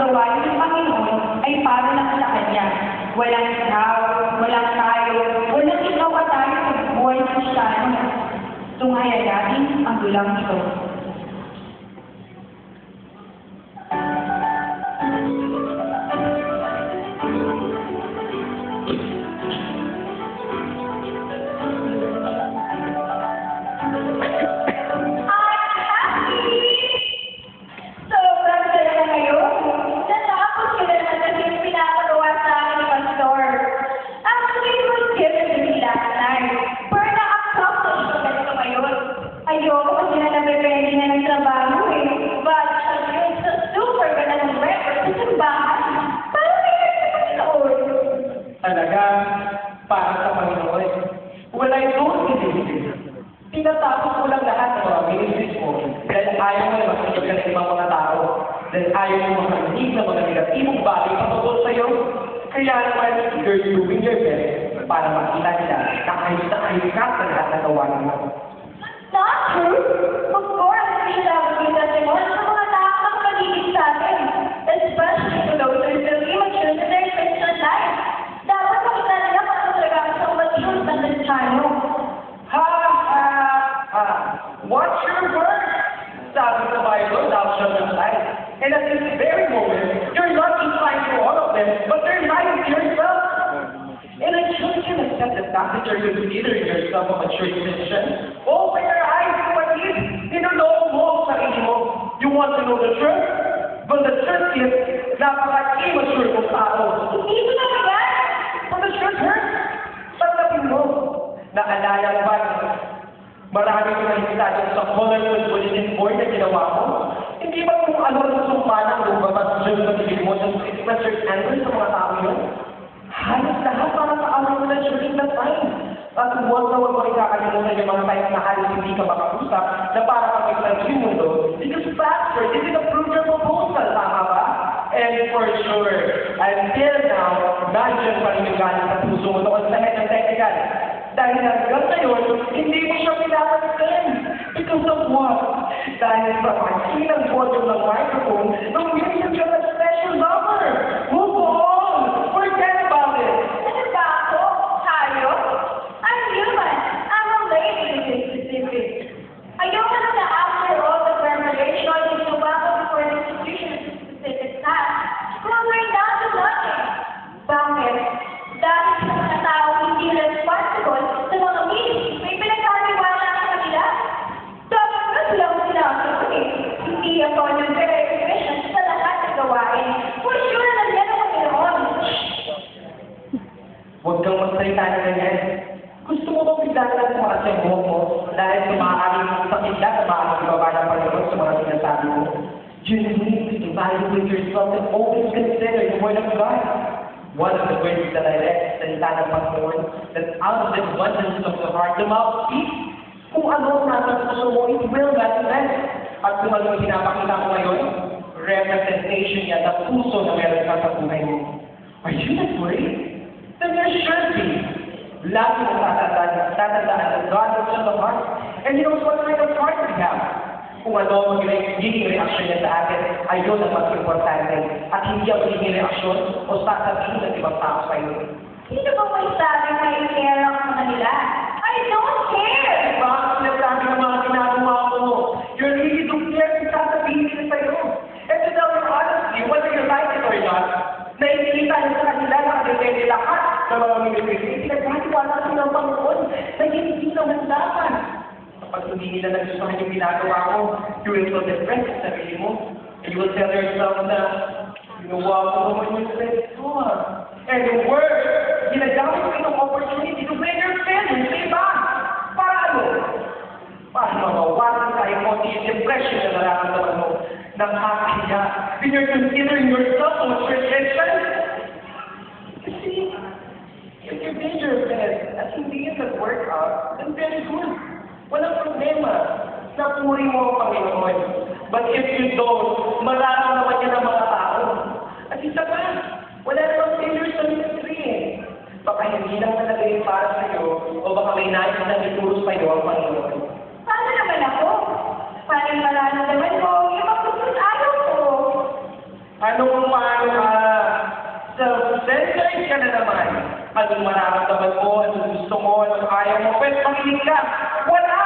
gawain ng Panginoon ay para lang sa Kanya. Walang ikaw, walang tayo, walang ikaw at tayo sa buhay ng Kristiyano. Tunghayan natin ang dulang ito. Ayoko kasi na nabibili na ng trabaho eh. But, yun sa super ka na ng record sa simbahan. Parang may nagpapanood. Talaga, para sa Panginoon. Well, I don't believe it. Tinatapos ko lang lahat ng mga ministries mo dahil ayaw mo na makikita ng ibang mga tao. Dahil ayaw mo makarinig ng mga negatibong bagay patungkol sa'yo. Kaya naman, you're doing your best para makita nila na ayos ka sa lahat na gawa mo. Not true. Of course, we should have a good testimony sa mga taong nakapaligid sa atin. Especially to those who are still immature in their Christian life. Dapat makita nila kung ano talaga ang isang mature na Kristiyano. Watch your words! Sabi sa Bible, thou shalt not lie. And at this very moment, you're not inclined to all of them, but they're lying to yourself. And I just can't accept the fact that you're considering yourself a mature Christian. Open your eyes to what is. Tinulong mo ang sarili mo. You want to know the truth? Well, the truth is, napaka-immature mong tao. Hindi ko talaga. But the truth hurts. Tanggapin mo. Naalala mo ba? Marami ko nakikita dyan sa colorful bulletin board na ginawa ko. Hindi ba kung ano ang sumpa ng lumabas dyan sa bibig mo ng express your anger sa mga tao yun? Halos lahat para sa awal mo na during that time. At huwag na huwag mo ikakalimutan yung mga times na halos hindi ka makausap na para kapag yung mundo. Because Pastor, this is a your proposal, tama ba? And for sure, until now, nandiyan pa rin yung galing sa puso mo noon sa head ng technical. Dahil hanggang ngayon, hindi mo siya pinapansin. Because of what? Dahil sa pagkilang volume ng microphone, nung minsan ka na special number. Move on! Forget about it! Ano ba ako? Tayo? I'm human. I'm a lady to be specific. Ayoko na after all the preparation is to welcome before an institution is a specific task. Kung we're down to nothing. Bakit? Dahil sa mga tao hindi responsible sa mga meetings, may pinagkatiwala sa kanila. Dapat na silang sinasabi eh. Hindi ako nag-recognition sa lahat ng gawain. For sure, nandiyan ang Panginoon. Huwag kang magsalita na ganyan. Gusto mo bang biglaan ng mga siyembo mo dahil sa maaaring sakit na sa maaaring ibaba ng Panginoon sa mga sinasabi mo? You need to evaluate yourself and always consider the Word of God. One of the words that I read sa salita ng Panginoon, that out of the abundance of the heart, the mouth speaks. Kung ano ang nasa puso mo, it will manifest. At kung ano ang pinapakita ko ngayon, representation niya sa puso na meron ka sa buhay mo. Are you not worried? Then there should be. Lagi mo tatandaan that God looks at the heart, and He knows what kind of heart we have. Kung ano ang magiging reaksyon niya sa atin, ayun ang mas importante. At hindi ang magiging reaksyon o sasabihin ng ibang tao sa iyo. Sino ba may sabi na i-care ako sa kanila? I don't care! Bakit sinasabi ng mga ginagawa mo? You really don't care kung sasabihin nila sa iyo. And to tell you honestly, whether you like it or not, nakikita niyo sa kanila na kasi lahat ng mga ministry, pinagkatiwala sila ng Panginoon na hindi naman dapat. Kapag hindi nila nagustuhan yung ginagawa mo, you will feel depressed sa sarili mo. And you will tell yourself na, ginawa ko naman yung best ko. And the word, ginagamit mo itong opportunity to bring your feelings sa iba. Para ano? Para mabawasan tayo mo yung depression na nararamdaman mo. Nakakahiya. When you're considering yourself a Christian, you see, if you're doing your best at hindi yun nag-work out, then very good. Walang problema. Napuri mo ang Panginoon. But if you don't, mararamdaman niya ng mga tao. At isa pa, wala namang failure sa ministry eh. Baka hindi lang talaga yung para sa'yo, o baka may nais na ituro sa'yo ang Panginoon. Paano naman ako? Paano mararamdaman ko yung mga ayaw ko? Anong paano ka? Self-centered ka na naman. Anong mararamdaman mo, anong gusto mo, anong ayaw mo, pwede makinig ka. Wala!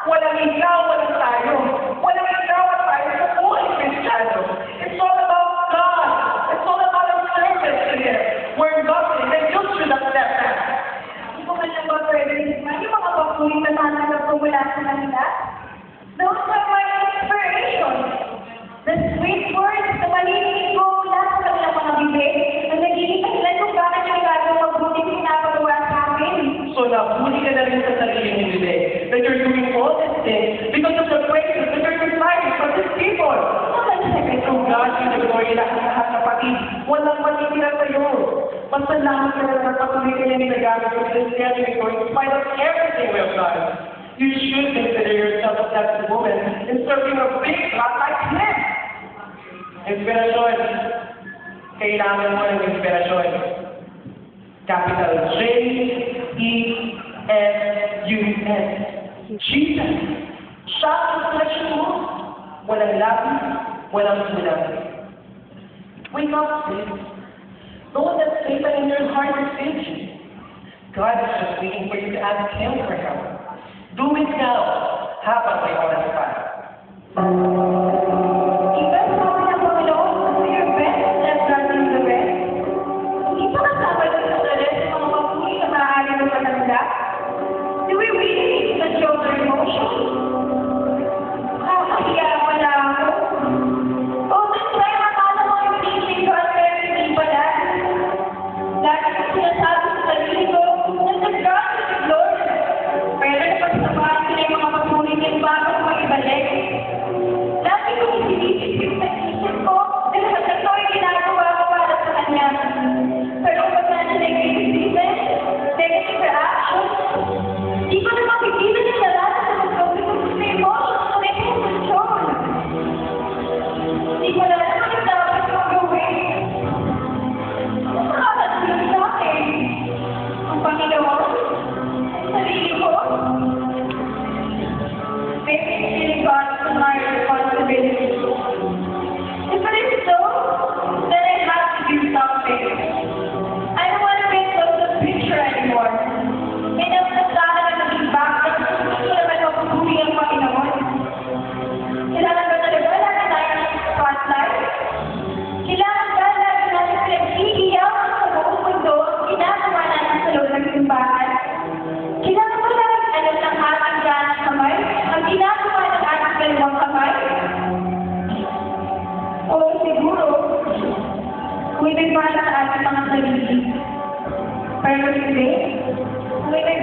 Walang ikaw, walang tayo. Walang ikaw at tayo sa buhay Kristiyano. It's all about God. It's all about our service to Him. We're nothing, and you should accept that. Hindi ko man lang ba pwede naman yung mga papuri na natanggap ko mula sa kanila? Those are my inspirations. The sweet words na malilinig ko mula sa kanilang mga bibig na nagiging dahilan kung bakit yung gagawang mabuti pinapagawa sa akin. So nahuli ka na rin sa sarili mo today that you're doing all these things because of the praises that you're reciting from these people. Kung God is the glory lahat na pati, walang matitira sa'yo. Pasalamat ka na lang patuloy ka niya ninagamit sa Christianity in spite of everything we have done. You should consider yourself a blessed woman in serving a big God like Him. Inspirasyon. Kailangan mo ng inspirasyon. Capital J-E-S-U-S. Jesus. Siya ang inspirasyon mo. Walang lapis, walang sulat. Wake up, sis. Know that Satan in your heart is sinking. God is just waiting for you to ask Him for help. Do it now. Habang may oras pa. Diba sabi ng Panginoon, do your best, let God do the rest? Hindi pa kasama yung sa rest ng mga papuri na maaari mo patanggap? Do we really need to show their emotions? Nakakahiya pala ako. Oh, that's why akala mo yung feeling ko at pero hindi pala. Lagi ko sinasabi sa sarili ko, na the God is the Lord. Pero napagsabahan ko na yung mga papuri niya bago ko maibalik. Lagi ko isinisip sa isip ko na lahat ng ito ay ginagawa ko para sa Kanya. Pero pag nasa negative reaction, di ko na mapigilan yung lalaki sa magkawin ko sa emotions ko na control. Di ko na alam ang dapat kong gawin. Nakakasin sa akin. Ang Panginoon, ang sarili ko. Maybe it's really God to my responsibility. If it is so, then I have to do something. I don't want to be close to the picture anymore. Enough na sana na naging background, gusto ko naman mapupuri ang Panginoon. Kailangan ba talaga lagi tayo ng spotlight? Kailangan ba lagi natin pinag-iiyaw sa buong mundo ang ginagawa natin sa loob ng simbahan? Kailangan ba lagi alam ng ating ganang kamay ang ginagawa ng ating dalawang kamay? O siguro, kung ibig para sa ating mga sarili. Pero hindi, kung ibig